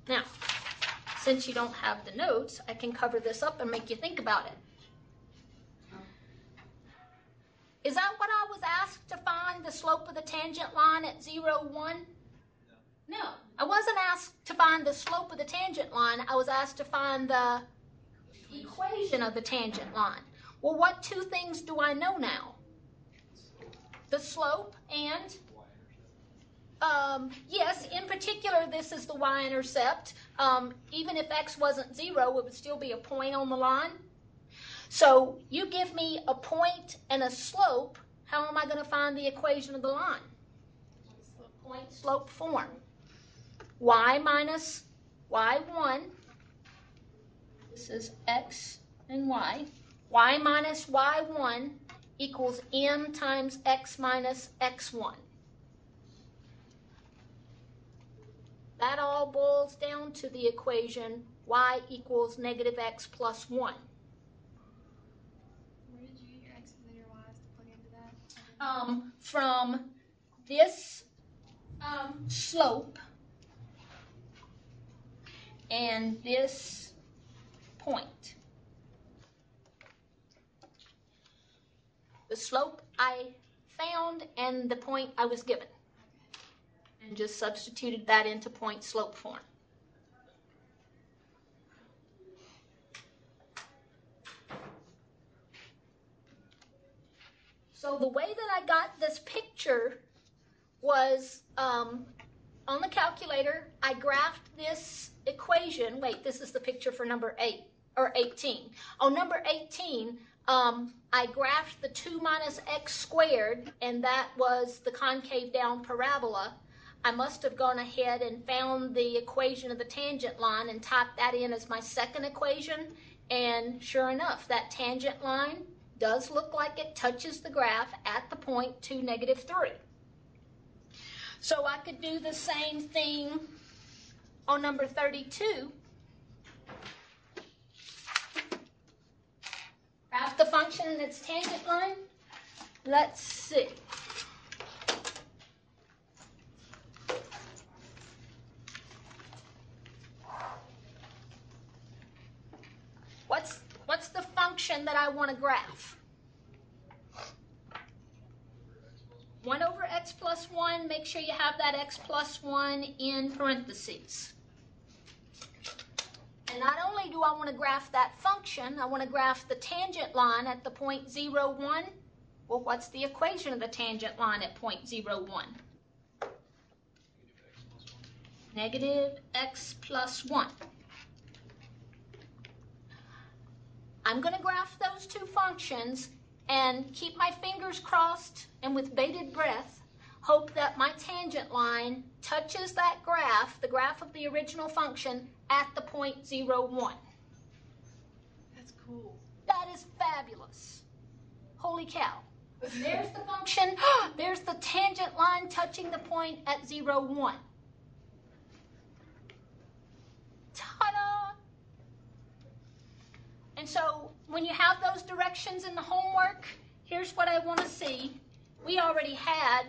Now, since you don't have the notes, I can cover this up and make you think about it. Is that what I was asked to find, the slope of the tangent line at 0, 1? No, I wasn't asked to find the slope of the tangent line. I was asked to find the equation of the tangent line. Well, what two things do I know now? The slope and, yes, in particular, this is the y-intercept. Even if x wasn't 0, it would still be a point on the line. So you give me a point and a slope, how am I going to find the equation of the line? Point slope form. Y minus y1, this is x and y. Y minus y1 equals m times x minus x1. That all boils down to the equation y equals negative x plus 1. Where did you get your x's and your y's to plug into that? From this slope and this point. The slope I found and the point I was given. And just substituted that into point slope form. So the way that I got this picture was on the calculator, I graphed this equation. Wait, this is the picture for number 8 or 18. On number 18, I graphed the 2 minus x squared, and that was the concave down parabola. I must have gone ahead and found the equation of the tangent line and typed that in as my second equation. And sure enough, that tangent line does look like it touches the graph at the point 2, negative 3. So I could do the same thing on number 32. Graph the function and its tangent line. Let's see. What's the function that I want to graph? 1 over x plus 1, make sure you have that x plus 1 in parentheses. And not only do I want to graph that function, I want to graph the tangent line at the point 0, 1. Well, what's the equation of the tangent line at point 0, 1? Negative x plus 1. I'm going to graph those two functions and keep my fingers crossed and with bated breath, hope that my tangent line touches that graph, the graph of the original function, at the point 0, 1. That's cool. That is fabulous. Holy cow. There's the function. There's the tangent line touching the point at 0, 1. Ta-da! And so when you have those directions in the homework, here's what I want to see. We already had,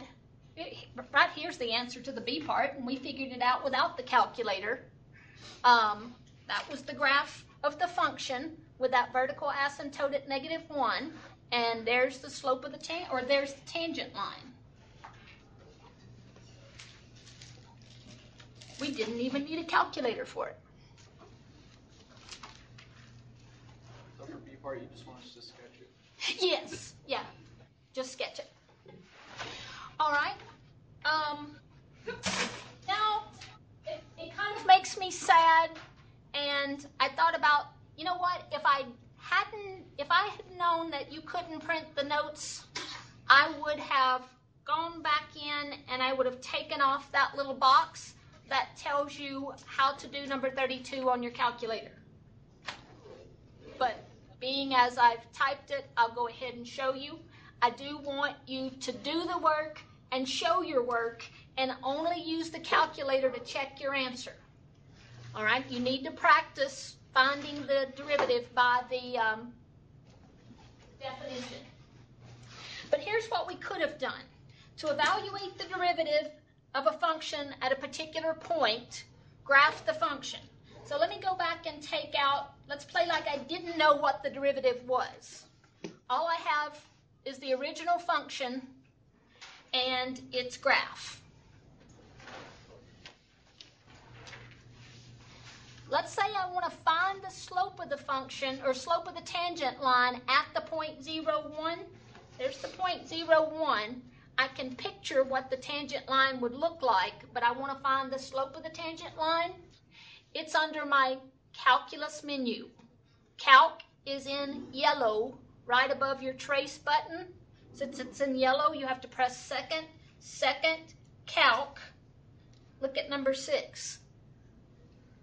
right here's the answer to the B part, and we figured it out without the calculator. That was the graph of the function with that vertical asymptote at negative 1, and there's the slope of the there's the tangent line. We didn't even need a calculator for it. So for B part, you just want us to sketch it? Yes, yeah, just sketch it. All right. Now, it kind of makes me sad, and I thought about, you know what, if I had known that you couldn't print the notes, I would have gone back in and I would have taken off that little box that tells you how to do number 32 on your calculator. But being as I've typed it, I'll go ahead and show you. I do want you to do the work and show your work and only use the calculator to check your answer. All right, you need to practice finding the derivative by the definition. But here's what we could have done. To evaluate the derivative of a function at a particular point, graph the function. So let me go back and take out, let's play like I didn't know what the derivative was. All I have is the original function and its graph. Let's say I want to find the slope of the function or slope of the tangent line at the point 0, 1. There's the point 0, 1. I can picture what the tangent line would look like, but I want to find the slope of the tangent line. It's under my calculus menu. Calc is in yellow, right above your trace button. Since it's in yellow, you have to press second, calc. Look at number 6.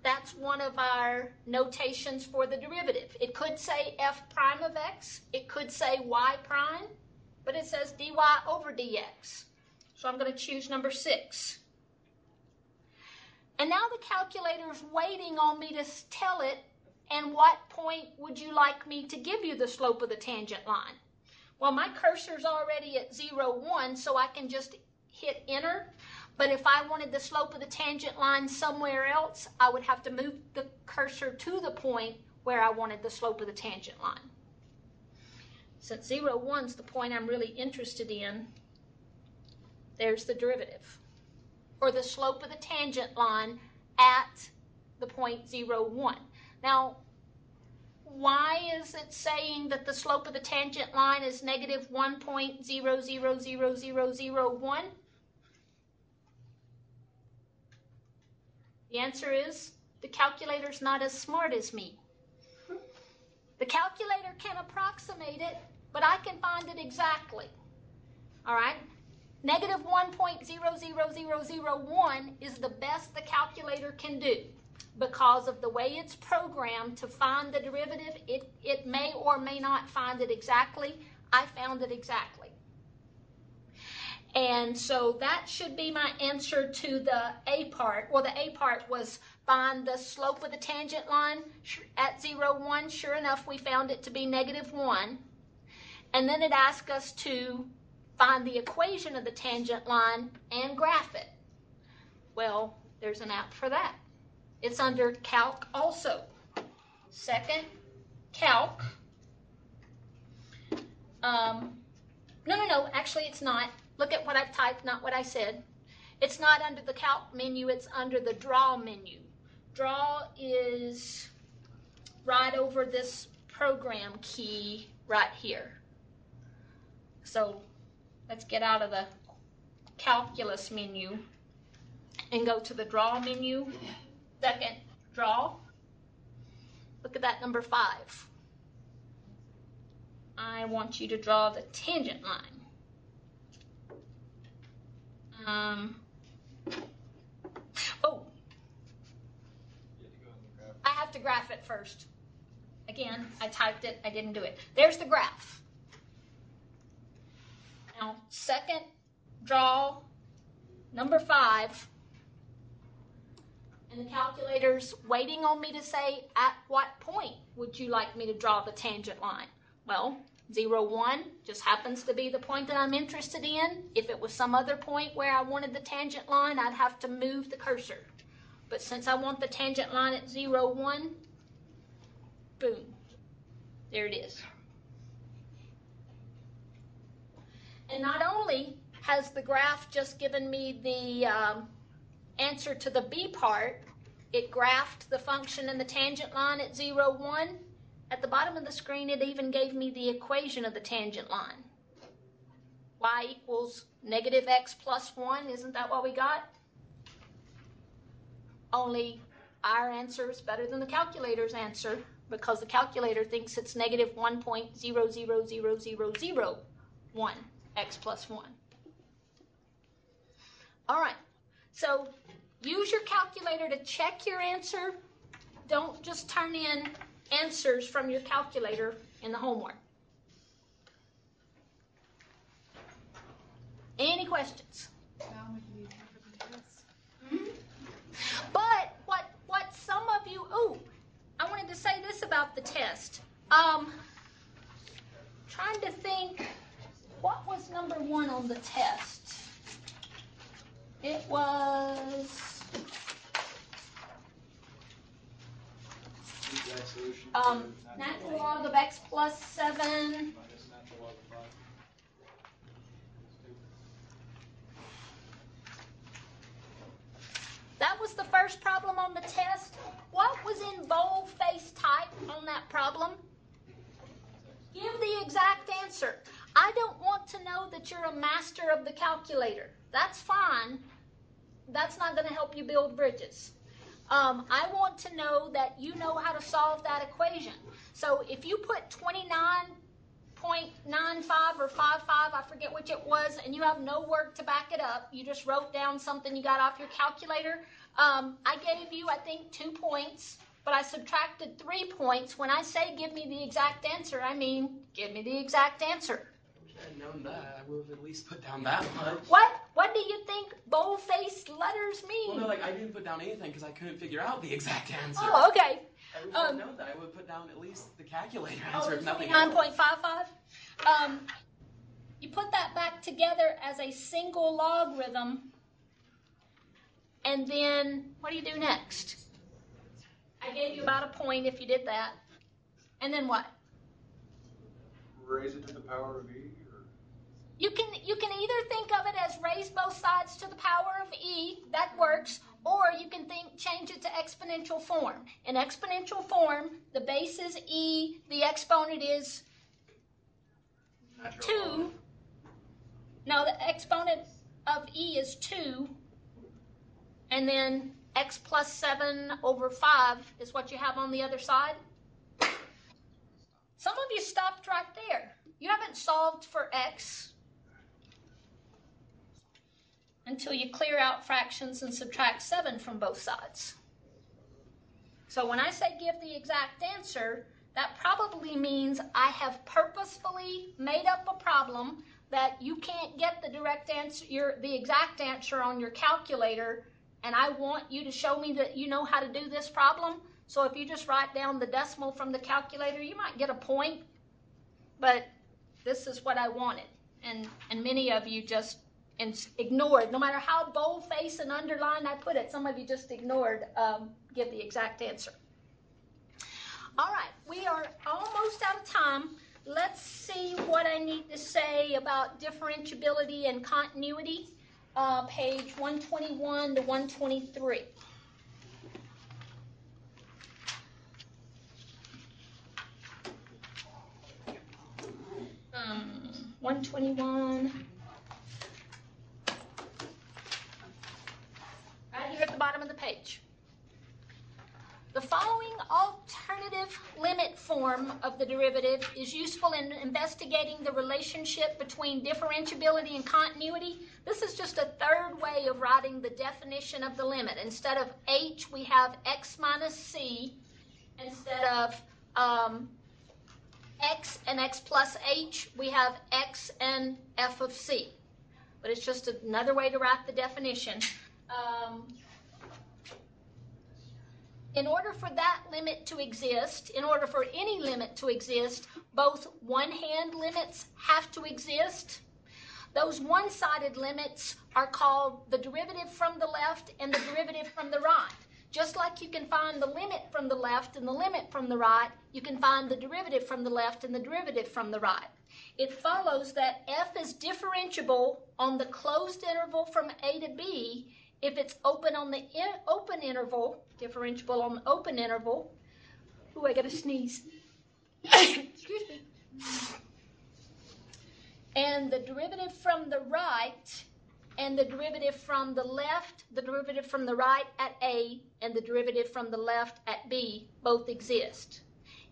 That's one of our notations for the derivative. It could say f prime of x. It could say y prime, but it says dy over dx. So I'm going to choose number 6. And now the calculator's waiting on me to tell it, and what point would you like me to give you the slope of the tangent line? Well, my cursor's already at 0, 1, so I can just hit enter. But if I wanted the slope of the tangent line somewhere else, I would have to move the cursor to the point where I wanted the slope of the tangent line. Since 0, 1 is the point I'm really interested in, there's the derivative, or the slope of the tangent line at the point 0, 1. Now, why is it saying that the slope of the tangent line is negative 1.000001? The answer is the calculator's not as smart as me. The calculator can approximate it, but I can find it exactly. All right? Negative 1.00001 is the best the calculator can do. Because of the way it's programmed to find the derivative, it may or may not find it exactly. I found it exactly. And so that should be my answer to the A part. Well, the A part was find the slope of the tangent line at 0, 1. Sure enough, we found it to be negative 1. And then it asked us to find the equation of the tangent line and graph it. Well, there's an app for that. It's under calc also. Second, calc. No, actually it's not. Look at what I've typed, not what I said. It's not under the calc menu, it's under the draw menu. Draw is right over this program key right here. So let's get out of the calculus menu and go to the draw menu. Second, draw. Look at that number 5. I want you to draw the tangent line. I have to graph it first. Again, I typed it, I didn't do it. There's the graph. Now, second, draw number 5. And the calculator's waiting on me to say, at what point would you like me to draw the tangent line? Well, 0, 1 just happens to be the point that I'm interested in. If it was some other point where I wanted the tangent line, I'd have to move the cursor. But since I want the tangent line at 0, 1, boom, there it is. And not only has the graph just given me the answer to the B part, it graphed the function and the tangent line at 0, 1. At the bottom of the screen, it even gave me the equation of the tangent line. Y equals negative x plus 1. Isn't that what we got? Only our answer is better than the calculator's answer because the calculator thinks it's negative 1.000001 x plus 1. All right. So use your calculator to check your answer. Don't just turn in answers from your calculator in the homework. Any questions? But what some of you, I wanted to say about the test. Trying to think, what was number 1 on the test? It was natural log of x plus 7. That was the first problem on the test. What was in bold-faced type on that problem? Give the exact answer. I don't want to know that you're a master of the calculator. That's fine. That's not going to help you build bridges. I want to know that you know how to solve that equation. So if you put 29.95 or 55, I forget which it was, and you have no work to back it up, you just wrote down something you got off your calculator, I gave you, I think, 2 points, but I subtracted 3 points. When I say give me the exact answer, I mean give me the exact answer. If I had known that, I would have at least put down that much. What do you think bold-faced letters mean? Well, no, like, I didn't put down anything because I couldn't figure out the exact answer. Oh, okay. I would have known that. I would have put down at least the calculator answer, if nothing 29.55? You put that back together as a single logarithm, and then what do you do next? I gave you about a point if you did that. And then what? Raise it to the power of e? Or? You can either think of it as raise both sides to the power of e, that works, or you can change it to exponential form. In exponential form, the base is e, the exponent is 2. No, the exponent of e is 2, and then x plus 7 over 5 is what you have on the other side. Some of you stopped right there. You haven't solved for x until you clear out fractions and subtract 7 from both sides. So when I say give the exact answer, that probably means I have purposefully made up a problem that you can't get the direct answer, the exact answer on your calculator, and I want you to show me that you know how to do this problem. So if you just write down the decimal from the calculator, you might get a point, but this is what I wanted. And many of you just ignored, no matter how bold-faced and underlined I put it, some of you just ignored give the exact answer. All right, we are almost out of time. Let's see what I need to say about differentiability and continuity, page 121 to 123. 121. Right here at the bottom of the page. The following alternative limit form of the derivative is useful in investigating the relationship between differentiability and continuity. This is just a third way of writing the definition of the limit. Instead of h, we have x minus c. Instead of x and x plus h, we have x and f of c. But it's just another way to write the definition. In order for that limit to exist, in order for any limit to exist, both one-hand limits have to exist. Those one-sided limits are called the derivative from the left and the derivative from the right. Just like you can find the limit from the left and the limit from the right, you can find the derivative from the left and the derivative from the right. It follows that f is differentiable on the closed interval from a to b if it's open on the open interval, differentiable on the open interval. Ooh, I gotta sneeze. Excuse me. And the derivative from the right and the derivative from the left, the derivative from the right at A, and the derivative from the left at B both exist.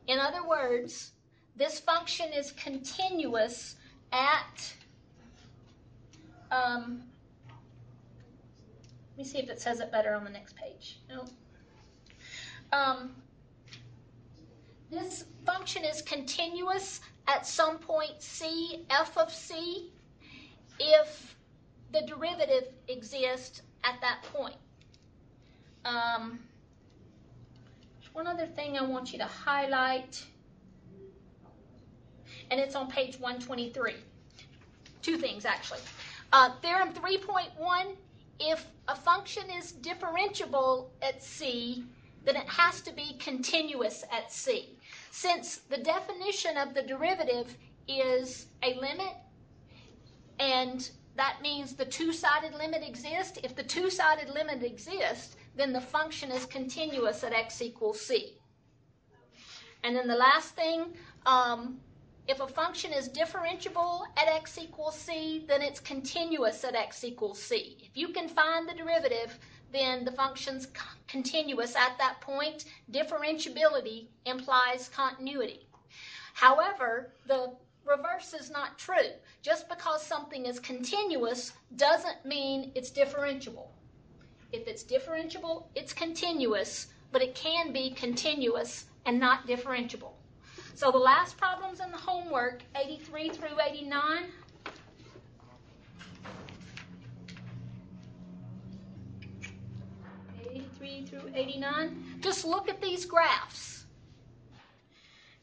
In other words, this function is continuous at, let me see if it says it better on the next page. No. This function is continuous at some point C, f of C, if the derivative exists at that point. one other thing I want you to highlight, and it's on page 123. Two things, actually. Theorem 3.1, if a function is differentiable at C, then it has to be continuous at C. Since the definition of the derivative is a limit, and that means the two-sided limit exists. If the two-sided limit exists, then the function is continuous at x equals C. And then the last thing, if a function is differentiable at x equals C, then it's continuous at x equals C. If you can find the derivative, then the function's continuous at that point. Differentiability implies continuity. However, the reverse is not true. Just because something is continuous doesn't mean it's differentiable. If it's differentiable, it's continuous, but it can be continuous and not differentiable. So the last problems in the homework, 83 through 89. Through 89, just look at these graphs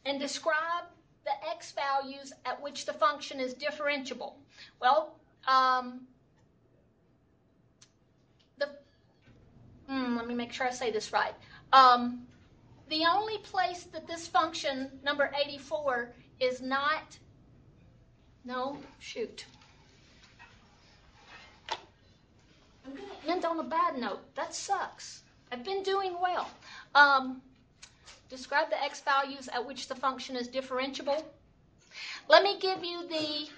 and describe the x values at which the function is differentiable. Well, let me make sure I say this right. The only place that this function, number 84, is not, I'm going to end on a bad note. That sucks. I've been doing well. Describe the x values at which the function is differentiable. Let me give you the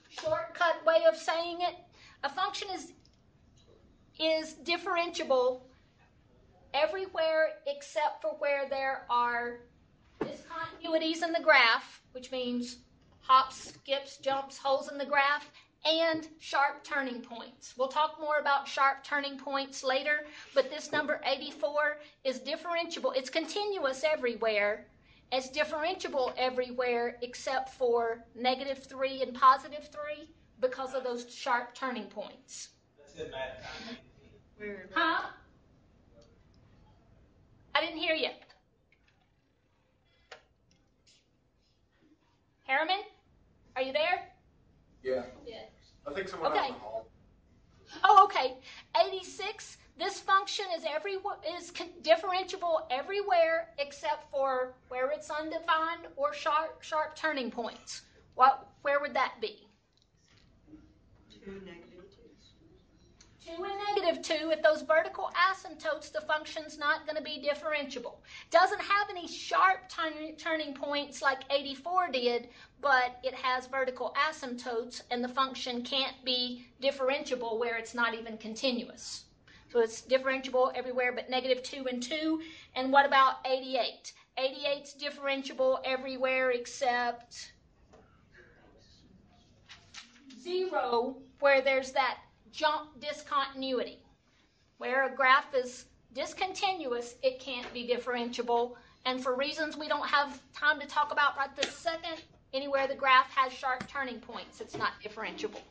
shortcut way of saying it. A function is differentiable everywhere except for where there are discontinuities in the graph, which means hops, skips, jumps, holes in the graph, and sharp turning points. We'll talk more about sharp turning points later, but this number 84 is differentiable. It's continuous everywhere. It's differentiable everywhere except for -3 and +3 because of those sharp turning points. That's in math. Huh? I didn't hear you. Harriman, are you there? Yeah. Yeah. I think someone Okay. out in the hall. Oh, okay. 86. This function is differentiable everywhere except for where it's undefined or sharp turning points. Where would that be? 2 and -2. 2 and -2. If those vertical asymptotes, the function's not going to be differentiable. Doesn't have any sharp turning points like 84 did, but it has vertical asymptotes, and the function can't be differentiable where it's not even continuous. So it's differentiable everywhere but -2 and 2. And what about 88? 88's differentiable everywhere except 0, where there's that jump discontinuity. Where a graph is discontinuous, it can't be differentiable. And for reasons we don't have time to talk about right this second, anywhere the graph has sharp turning points, it's not differentiable.